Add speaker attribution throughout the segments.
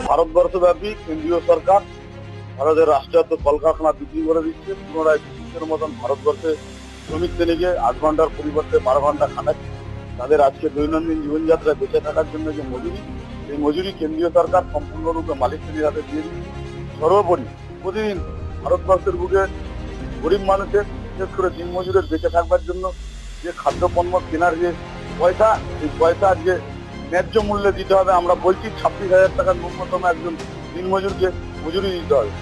Speaker 1: ভারতবর্ষব্যাপী কেন্দ্রীয় সরকার ভারতের রাষ্ট্রায়ত্ত কলকারখানা বিক্রি করে দিচ্ছে। পুনরায় ব্রিটিশের মতন ভারতবর্ষে শ্রমিক শ্রেণীকে 8 ঘন্টার পরিবর্তে 12 ঘন্টা খাটাচ্ছে। তাদের আজকে দৈনন্দিন জীবনযাত্রায় বেঁচে থাকার জন্য যে মজুরি, এই মজুরি কেন্দ্রীয় সরকার সম্পূর্ণরূপে মালিক শ্রেণীর হাতে দিয়ে দিচ্ছে। সর্বোপরি প্রতিদিন ভারতবর্ষের বুকে গরিব মানুষের, বিশেষ করে দিনমজুরের বেঁচে থাকবার জন্য যে খাদ্যপণ্য কেনার যে পয়সা, এই পয়সা আজকে ন্যায্য মূল্যে দিতে হবে। আমরা বলছি 26,000 টাকা ন্যূনতম একজন দিনমজুরকে মজুরি দিতে হবে।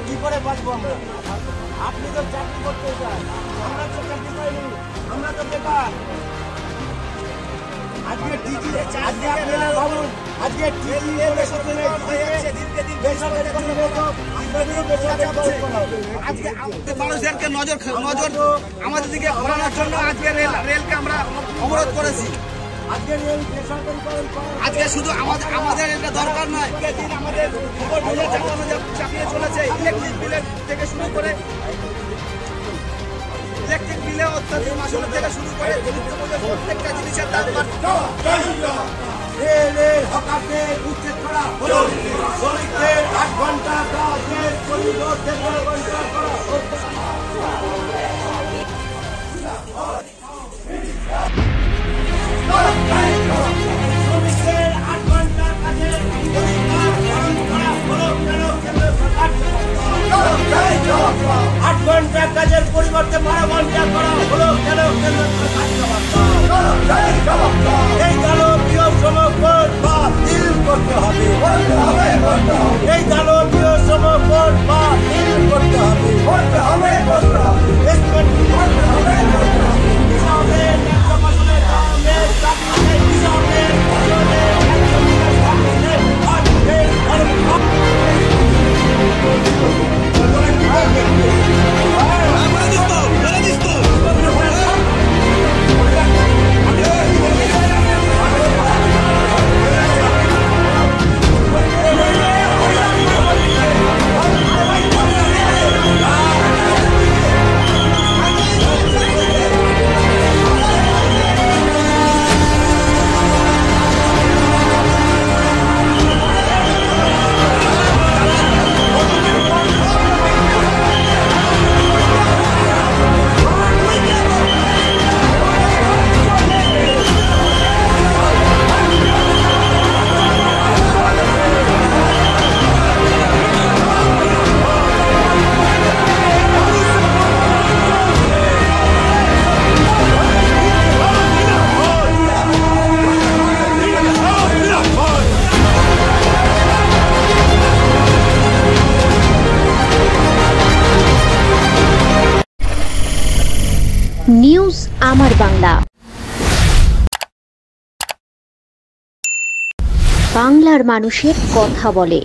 Speaker 2: কি করে বাঁচবো আমরা? আপনি তো চাকরি করতে চান, আমরা তো চাকরি পাইনি, আমরা তো বেকার। আজকে টিজি আজকে আপনারা ভাবুন, আজকে টিজি আজকে মানুষদেরকে নজর আমাদের দিকে ঘোরানোর জন্য আজকে রেলকে আমরা অবরোধ করেছি। আজকে শুধু আমাদের এটা দরকার নয়, আমাদের চাপিয়ে চলেছে। ইলেকট্রিক বিলের থেকে শুরু করে ইলেকট্রিক বিলে অত্যাধিক মাসুল থেকে শুরু করে প্রত্যেকটা জিনিসের দাম রেলের হকারদের উচ্ছেদ করা হলো, শ্রমিকদের 8 ঘন্টা কাজের পরিবর্তে 12 ঘন্টা করা হচ্ছে। শ্রমিকদের 8 ঘন্টা কাজের কাজের পরিবর্তে 12 ঘন্টা করা হলো কেন? এই দানবীয় সমর্পণ বাতিল করতে হবে, এই দানবীয় সমর্পণ বাতিল করতে হবে।
Speaker 3: নিউজ আমার বাংলা, বাংলার মানুষের কথা বলে।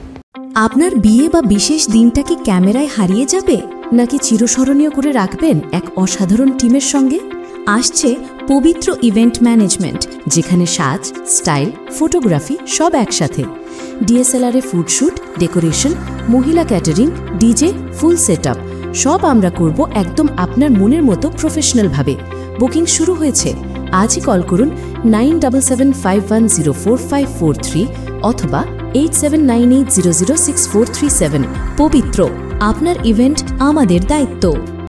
Speaker 4: আপনার বিয়ে বা বিশেষ দিনটা কি ক্যামেরায় হারিয়ে যাবে, নাকি চিরস্মরণীয় করে রাখবেন এক অসাধারণ টিমের সঙ্গে? আসছে পবিত্র ইভেন্ট ম্যানেজমেন্ট, যেখানে সাজ, স্টাইল, ফটোগ্রাফি সব একসাথে। ডিএসএলআর এ ফুডশুট, ডেকোরেশন, মহিলা ক্যাটারিং, ডিজে, ফুল সেটআপ সব আমরা করব একদম আপনার মনের মতো প্রফেশনালভাবে। বুকিং শুরু হয়েছে। আজই কল করুন 9775104543 অথবা 8798006437। পবিত্র, আপনার ইভেন্ট আমাদের দায়িত্ব।